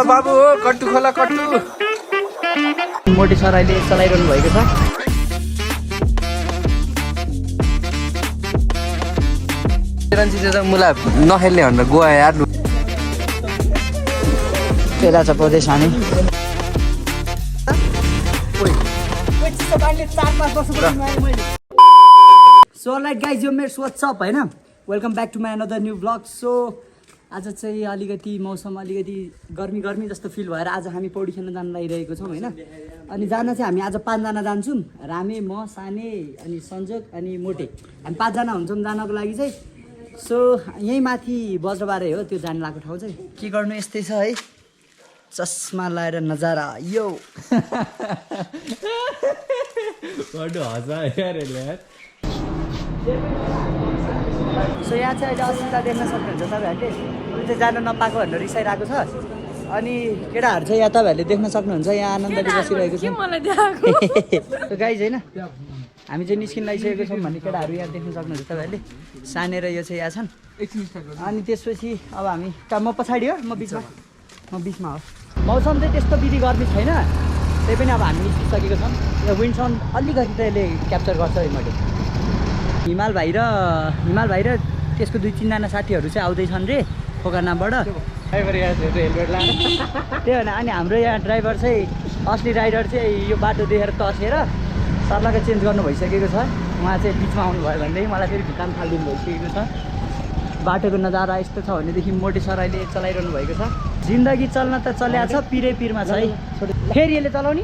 बाबु हो कट्टु खोला कट्टु मोटी सर अहिले चलाइरहनु भएको छ। मुला नखेल्ने भनेर गोवा यार तेरा छ प्रदेश हामी सो लाइक गाइज यो मेरो व्हाट्सअप हैन welcome back to my another new blog. So आज चाहिँ अलिकति मौसम अलिकति गर्मी गर्मी जस्तो फिल भएर आज हामी पौडी खेल्न जान लागिरहेको छौँ होइन। अनि जान चाहिँ हामी आज 5 जना जान्छौँ, रामे म साने अनि सञ्जोग अनि मोटे, हामी 5 जना हुन्छौँ जानको लागि चाहिँ। सो यहीँ माथि बज्रबारे हो त्यो जान लागेको ठाउँ चाहिँ। के गर्नु यस्तै छ है, चस्मा लाएर नजारा यो सो यहाँ चाहिँ अहिले अस्मिता देख्न सक्नुहुन्छ तपाईँहरूले, उसले चाहिँ जान नपाएको भनेर रिसाइरहेको छ। अनि केटाहरू चाहिँ यहाँ तपाईँहरूले देख्न सक्नुहुन्छ, यहाँ आनन्दले बसिरहेको छ गाइज होइन। हामी चाहिँ निस्किन लागिसकेको छौँ भन्ने केटाहरू यहाँ देख्न सक्नुहुन्छ तपाईँहरूले, साने र यो चाहिँ यहाँ छन्। अनि त्यसपछि अब हामी म पछाडि हो, म बिचमा हो। मौसम चाहिँ त्यस्तो विधि गर्मी छैन, त्यही पनि अब हामी निस्किसकेको छौँ। र विन्ड साउन्ड अलिकति त यसले क्याप्चर गर्छ है। मैले हिमाल भाइ र त्यसको 2-3 जना साथीहरू चाहिँ आउँदैछन् रे फोकानाबाट। ड्राइभर यहाँ हेलमेट लाएर त्यही भएर अनि हाम्रो यहाँ ड्राइभर चाहिँ असली राइडर चाहिँ यो बाटो देखेर तसेर सर्लाको चेन्ज गर्नु भइसकेको छ। उहाँ चाहिँ बिचमा आउनुभयो भनेदेखि मलाई फेरि भित्तान फालिदिनु भइसकेको छ। बाटोको नजारा यस्तो छ भनेदेखि मोटे सर अहिले चलाइरहनु भएको छ। जिन्दगी चल्न त चल्या छ, पिरै पिरमा छ है। फेरि यसले चलाउने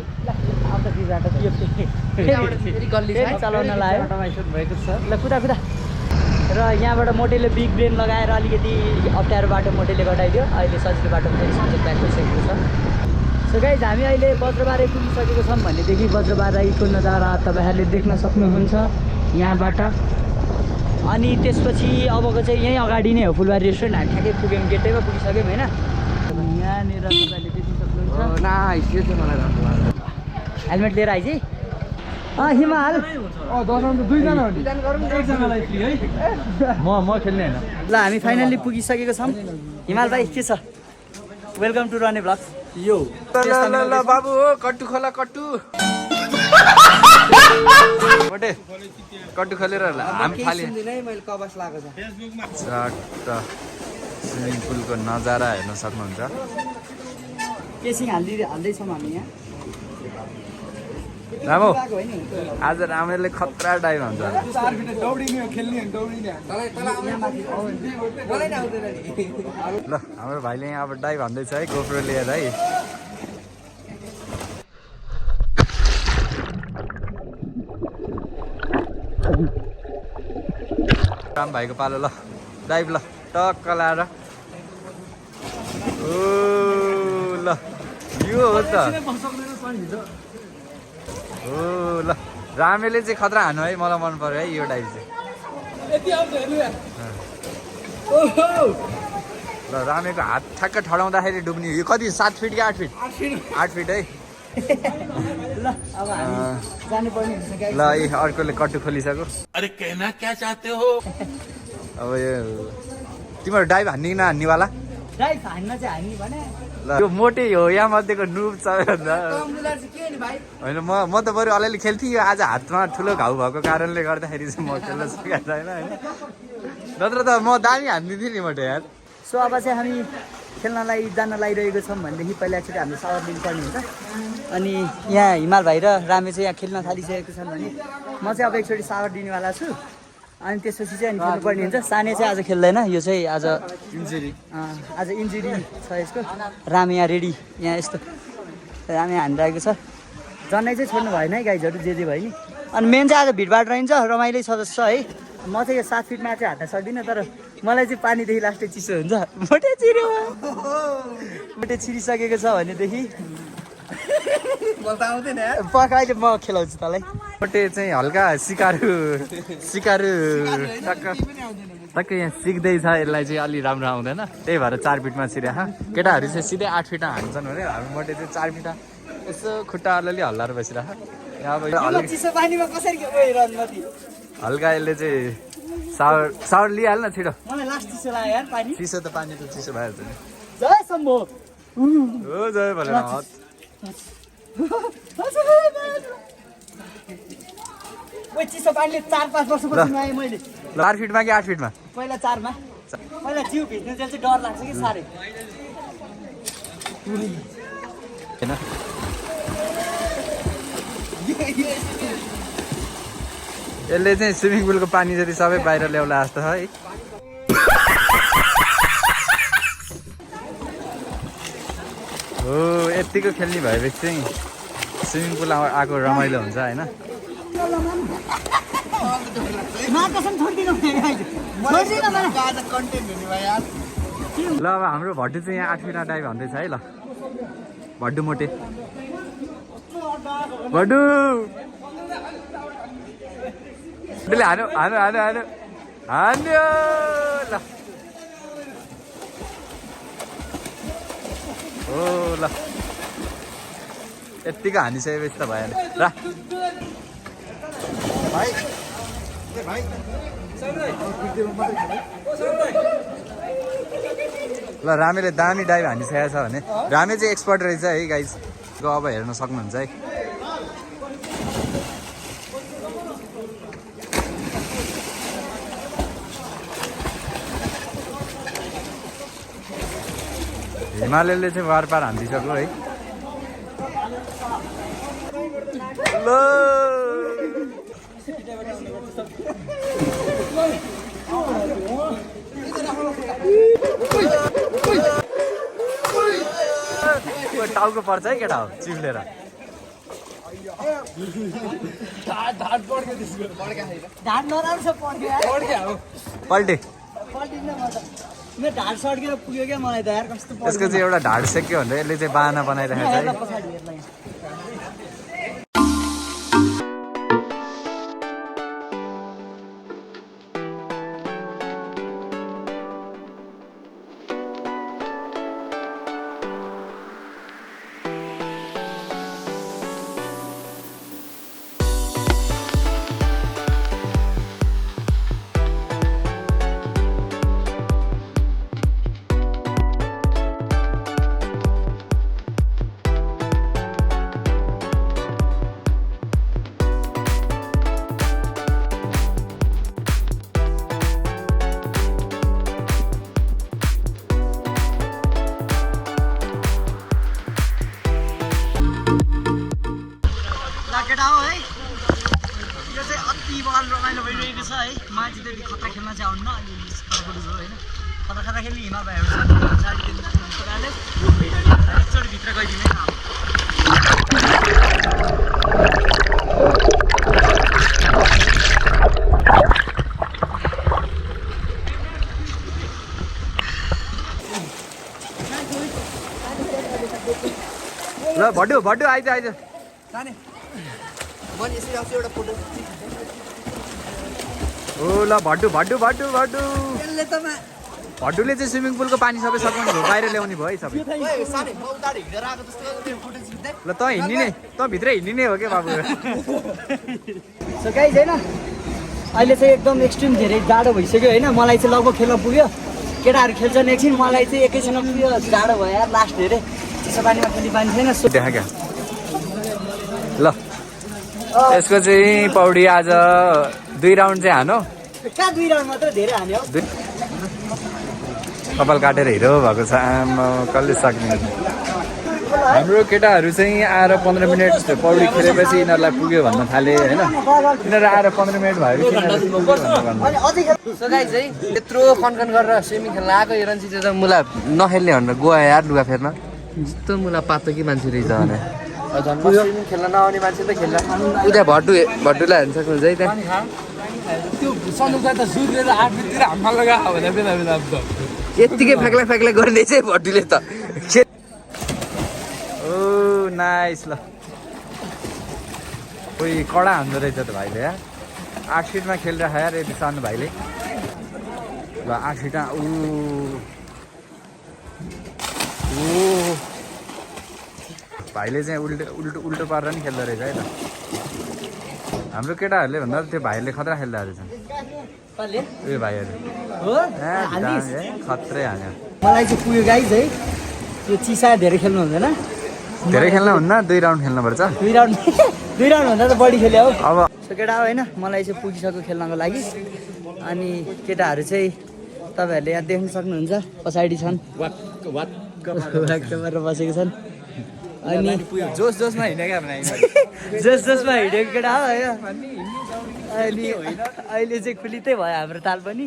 चलाउन लाग्यो ल कुदा र यहाँबाट मोटेले बिग ब्रेन लगाएर अलिकति अप्ठ्यारो बाटो मोटेले घटाइदियो, अहिले सजिलो बाटो फेरि सञ्जोग ब्याक भइसकेको छ। सो गाइज हामी अहिले बज्रबारे पुगिसकेको छौँ भनेदेखि बज्रबारेको नजारा तपाईँहरूले देख्न सक्नुहुन्छ यहाँबाट। अनि त्यसपछि अबको चाहिँ यहीँ अगाडि नै हो फुलबारी रेस्टुरेन्ट। हामी ठ्याक्कै पुग्यौँ, गेटैमा पुगिसक्यौँ होइन। यहाँनिर तपाईँले देख्न सक्नुहुन्छ हेलमेट लिएर आइज है। हिमाल 2जना हो नि, म खेल्ने होइन। ल हामी फाइनल्ली पुगिसकेको छौँ। हिमाल भाइ के छ? वेलकम टु रने ब्लग। यो ल बाबु हो कट्टु खोला कट्टु मोटे कट्टु खोलेर हामी फाले स्विमिङ पुलको नजारा हेर्न सक्नुहुन्छ। केसिङ हाल्दैछौँ हामी यहाँ। रामो आज रामेले खतरा डाइभ हुन्छ। ल हाम्रो भाइले यहाँ अब डाइभ हान्दैछ है, गोप्रो लिएर है। राम भाइको पालो ल डाइभ ल टक्क लाएर ओ ल यो हो त ओ ल रामेले चाहिँ खतरा हान्नु है, मलाई मन पर्यो है यो डाइभ चाहिँ। ल रामेको हात ठ्याक्क ठडाउँदाखेरि डुब्ने। यो कति 7 फिट कि 8 फिट? 8 फिट है। ल अब हामी जानुपर्ने हुन्छ गाइस। ल यी अर्कोले कट्टु खोलिसक्यो। अरे कहना क्या चाहते हो? अब यो तिम्रो डाइभ हान्ने कि नहान्नेवाला? डाइभ हान्न चाहिँ हान्ने भने ल यो मोटे हो यहाँ मध्येको नुब सबैभन्दा होइन। म त बरु अलिअलि खेल्थेँ, यो आज हातमा ठुलो घाउ भएको कारणले गर्दाखेरि चाहिँ म खेल्न सकेको छैन होइन, नत्र त म दामी हान्दिन्थेँ नि मोटे यार। सो अब चाहिँ हामी खेल्नलाई जान लागिरहेको छौँ भनेदेखि पहिला एकचोटि हामीले सावर लिनुपर्ने हुन्छ। अनि यहाँ हिमाल भाइ र रामे चाहिँ यहाँ खेल्न थालिसकेको छन् भने म चाहिँ अब एकचोटि सावर दिनेवाला छु। अनि त्यसपछि चाहिँ अनि खेल्नुपर्ने हुन्छ। साने चाहिँ आज खेल्दैन, यो चाहिँ आज इन्जुरी छ यसको। रामे यहाँ रेडी, यहाँ यस्तो रामे हानिरहेको छ। जनै चाहिँ छोड्नु भएन है गाइजहरू, जे भयो नि। अनि मेन चाहिँ आज भिडभाड रहन्छ, रमाइलो सदस्य है। म चाहिँ यो 7 फिटमा चाहिँ हान्न सक्दिनँ, तर मलाई चाहिँ पानीदेखि लास्टै चिसो हुन्छ। मोटे छिरिसकेको छ भनेदेखि अहिले म खेलाउँछु तँलाई। मोटे चाहिँ हल्का सिकारु टक्क यहाँ सिक्दैछ, यसलाई चाहिँ अलि राम्रो आउँदैन, त्यही भएर 4 फिटमा छिरे। केटाहरू चाहिँ सिधै 8 फिटमा हान्छन् भने हामी मोटे चाहिँ 4 फिटमा यसो खुट्टा अलिअलि हल्लाएर बसिरह। अब हल्का यसले चाहिँ सावर लिइहाल्न छिटो। मलाई लास्ट चिसो लाग्यो यार पानी। चिसो त पानी त चिसो भइहाल्छ नि। जय शम्भो हो जय भोलेनाथ ओइ चिसो पानीले 4-5 वर्षपछि आएँ मैले 4 फिटमा कि 8 फिटमा पहिला 4 मा पहिला जिउ भिज्नु चाहिँ डर लाग्छ कि साह्रै हैन यसले चाहिँ स्विमिङ पुलको पानी जति सबै बाहिर ल्याउला जस्तो है हो यतिको खेल्ने भएपछि चाहिँ स्विमिङ पुल आएको रमाइलो हुन्छ होइन ल अब हाम्रो भड्डु चाहिँ यहाँ 8 फिटमा डाइभ भन्दैछ है ल भड्डु मोटे भड्डु हान्यो हान्यो हान्यो हान्यो हान्यो ल हो ल यत्तिको हानिसकेपछि त भएन र ल रामेले दामी डाइभ हानिसकेको छ भने रामे चाहिँ एक्सपर्ट रहेछ है गाइज अब हेर्न सक्नुहुन्छ है हिमालयले चाहिँ वार पार हानिदिइसक्यो है टाउको पर्छ है केटा हो चिप्लेर पल्टे ढाड सड्केर पुग्यो क्या मलाई त यार कस्तो यसको चाहिँ एउटा ढाड सेक्यो भने यसले चाहिँ बाना बनाइरहेको छ है रमाइलो भइरहेको छ है मान्छे त्यति खतरा खेल्न चाहिँ आउनु अलिअलि हो होइन खतरा खेल्ने हिमा भाइहरू एकचोटि भित्र गइदिने ल भड्डु भड्डु आइज आइज ओ ल भड्डु भड्डु भड्डु भड्डु भड्डुले चाहिँ स्विमिङ पुलको पानी सबै सकाउनु भयो बाहिर ल्याउने भयो है सबै ल त हिँड्ने नै त भित्रै हिँड्ने नै हो क्या बाबु सो गाइस हैन अहिले चाहिँ एकदम एक्सट्रिम धेरै जाडो भइसक्यो होइन मलाई चाहिँ लगभग खेल्न पुग्यो केटाहरू खेल्छन् एकछिन मलाई चाहिँ एकैछिनमा पुग्यो जाडो भयो यार लास्ट धेरै चिसो पानीमा खेल्ने पानी छैन देखा क्या ल यसको चाहिँ पौडी आज 2 राउन्ड चाहिँ हानो कहाँ 2 राउन्ड मात्र धेरै हान्यो कपाल काटेर हिरो भएको छ आमा कसले सक्ने हाम्रो केटाहरू चाहिँ आएर 15 मिनट पौडी खेलेपछि यिनीहरूलाई पुग्यो भन्न थाले होइन यिनीहरू आएर 15 मिनट भएपछि सो गाइस है यत्रो कन्कन गरेर स्विमिङ खेल्न आएको यो रन्सी चाहिँ मुला नखेल्ने भनेर गयो यार लुगा फेर्न यस्तो मुला पातो कि मान्छे रहेछ भने स्विमिङ खेल्न नआउने मान्छे त खेल्छ उता भड्डुलाई हेर्न सक्नुहुन्छ है त्यहाँ यत्तिकै फ्याक्ला फ्याक्ला गर्ने चाहिँ भड्डुले त ओ नाइस ल कोही कडा हान्दो रहेछ त भाइले यार 8 फिटमा खेलिरहेको यार यति सानो भाइले ल 8 फिटमा भाइले चाहिँ उल्टो उल्टो पारेर नि खेल्दो रहेछ है त हाम्रो केटाहरूले भन्दा त्यो भाइले खतरा खेल्दो रहेछ उयो भाइहरू हो खत्रै हान्यो मलाई चाहिँ पुग्यो गाइस है त्यो चिसा धेरै खेल्नु हुँदैन धेरै खेल्न हुन्न 2 राउन्ड खेल्नुपर्छ 2 राउन्ड भन्दा त बढी खेल्यो हौ अब सो केटा हो होइन मलाई चाहिँ पुगिसक्यो खेल्नको लागि अनि केटाहरू चाहिँ तपाईँहरूले यहाँ देख्न सक्नुहुन्छ पछाडि छन् वाक्क गरेर बसेको छन् अनि जोसमा हिँड्ने क्या जसमा हिँडेको केटा हो होइन अनि अहिले चाहिँ खुलितै भयो हाम्रो ताल पनि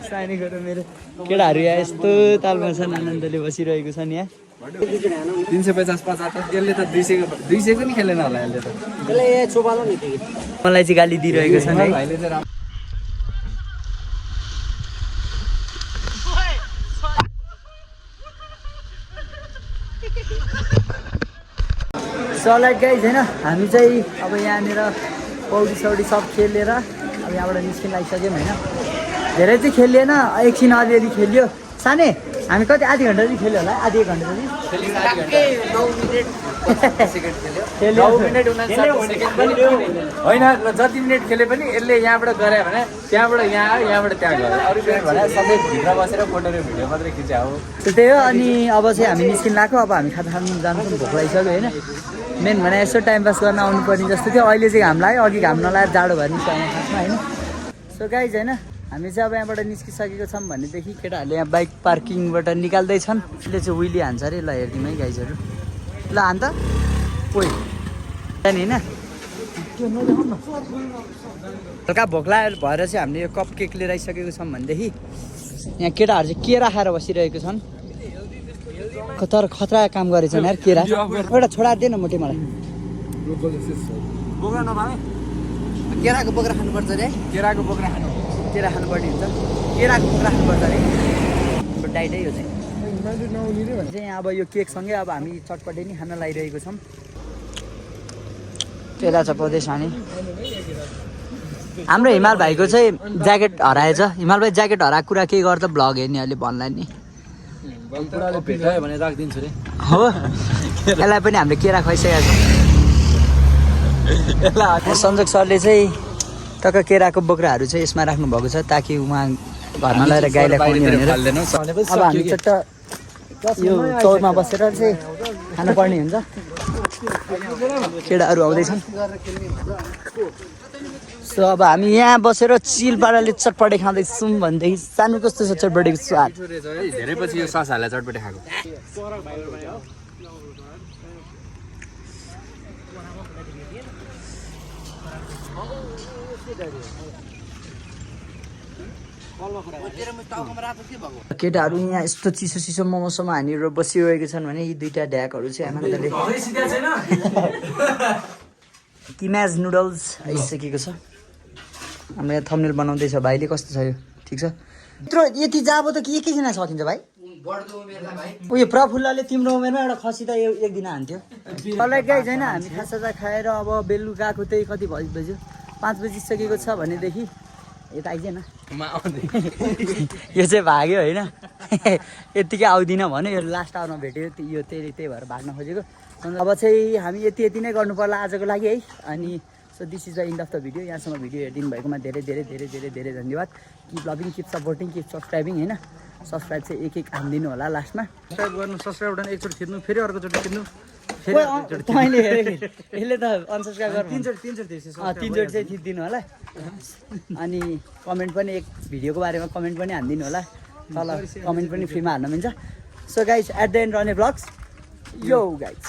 सानैबाट मेरो केटाहरू यहाँ यस्तो तालमा छन् आनन्दले बसिरहेको छन् यहाँ 350 50 त्यसले त 200 पनि खेलेन होला यसले त मलाई चाहिँ गाली दिइरहेको छन् है भाइले चाहिँ सलाइट गाइज होइन हामी चाहिँ अब यहाँनिर पौडी सौडी सब खेलेर अब यहाँबाट निस्किन लागिसक्यौँ होइन धेरै चाहिँ खेलिएन एकछिन अलिअलि खेल्यो सानै हामी कति आधी घन्टा चाहिँ खेल्यो होला आधी 1 घन्टा होइन जति मिनेट खेले पनि यसले यहाँबाट गरे भने त्यहाँबाट यहाँ आयो यहाँबाट त्यहाँ गयो अरू बेला भने सबै भित्र बसेर फोटो र भिडियो मात्रै खिच्या हो त्यही हो अनि अब चाहिँ हामी निस्किन लाग्यो अब हामी खाना खानु जान्छौँ भोक लागिसक्यो होइन मेन भने यसो टाइम पास गर्न आउनुपर्ने जस्तो थियो अहिले चाहिँ घाम लाग्यो अघि घाम नलाएर जाडो भयो नि खासमा होइन सो गाइज होइन हामी चाहिँ अब यहाँबाट निस्किसकेको छौँ भनेदेखि केटाहरूले यहाँ बाइक पार्किङबाट निकाल्दैछन् यसले चाहिँ विली हान्छ अरे ल हेरिदिउँ है गाइजहरू ल हान त ओइ होइन हल्का भोक लागेर भएर चाहिँ हामीले यो कप केक लिएर आइसकेको छौँ भनेदेखि यहाँ केटाहरू चाहिँ केरा खाएर बसिरहेको छन् तर खतरा काम गरेछन् यार केरा एउटा छोडा दिएन मोटे मलाई केराको बोक्रा खानुपर्छ अरे केराको बोक्रा खानु केरा खानुपर्ने हुन्छ केराको बोक्रा खानुपर्छ अरे डाइटै हो चाहिँ यहाँ अब यो केकसँगै अब हामी चटपटे नि खान लागिरहेको छौँ केरा चपाउँदै सानै हाम्रो हिमाल भाइको चाहिँ ज्याकेट हराएछ हिमाल भाइ ज्याकेट हराएको कुरा केही गर्छ ब्लग हेर्ने अहिले भन्ला नि भेटायो भने राखिदिन्छु रे हो यसलाई पनि हामीले केरा खुवाइसकेका छौँ सञ्जोग सरले चाहिँ टक्क केराको बोक्राहरू चाहिँ यसमा राख्नुभएको छ ताकि उहाँ घरमा लगाएर गाईलाई खुवाउने भनेर अब हामी चट्ट यो चौरमा बसेर चाहिँ खानुपर्ने हुन्छ केटाहरू आउँदैछन् सो अब हामी यहाँ बसेर चिल पाराले चटपटे खाँदैछौँ भनेदेखि सानो कस्तो छ चटपटेको स्वाद धेरै पछि यो सस हालेर चटपटे खाएको केटाहरू यहाँ यस्तो चिसो चिसो मोमोसम्म हानेर बसिरहेको छन् भने यी दुईटा ढ्याकहरू चाहिँ आनन्दले किमाज नुडल्स आइसकेको छ हाम्रो यहाँ थम्बनेल बनाउँदैछ भाइले कस्तो छ यो ठिक छ यत्रो यति जाबो त कि एकैजना सकिन्छ भाइ उयो प्रफुल्लले तिम्रो उमेरमा एउटा खसी त एक दिन हान्थ्यो मलाई गाइज होइन हामी खाजा खाएर अब बेलुकाको त्यही कति बज्यो 5 बजिसकेको छ भनेदेखि यता आइजेन यो चाहिँ भाग्यो होइन यत्तिकै आउँदिनँ भन्यो यो लास्ट आवरमा भेट्यो यो त्यही भएर भाग्न खोजेको अब चाहिँ हामी यति नै गर्नु पर्ला आजको लागि है अनि so this is the and of the video यहाँसम्म भिडियो हेरिदिनु भएकोमा धेरै धेरै धेरै धेरै धेरै धन्यवाद keep loving keep supporting keep subscribing होइन सब्सक्राइब चाहिँ एक हानिदिनु होला लास्टमा सब्सक्राइब गर्नु सब्सक्राइब गर्नु एकचोटि थिच्नु फेरि अर्कोचोटि थिच्नु तपाईँले यसले त अनसब्सक्राइब गर्नु तिनचोटि चाहिँ थिचिदिनु होला अनि कमेन्ट पनि एक भिडियोको बारेमा कमेन्ट पनि हानिदिनु होला तल कमेन्ट पनि फ्रीमा हाल्न मिल्छ so guys at the end रने ब्लग्स यो गाइज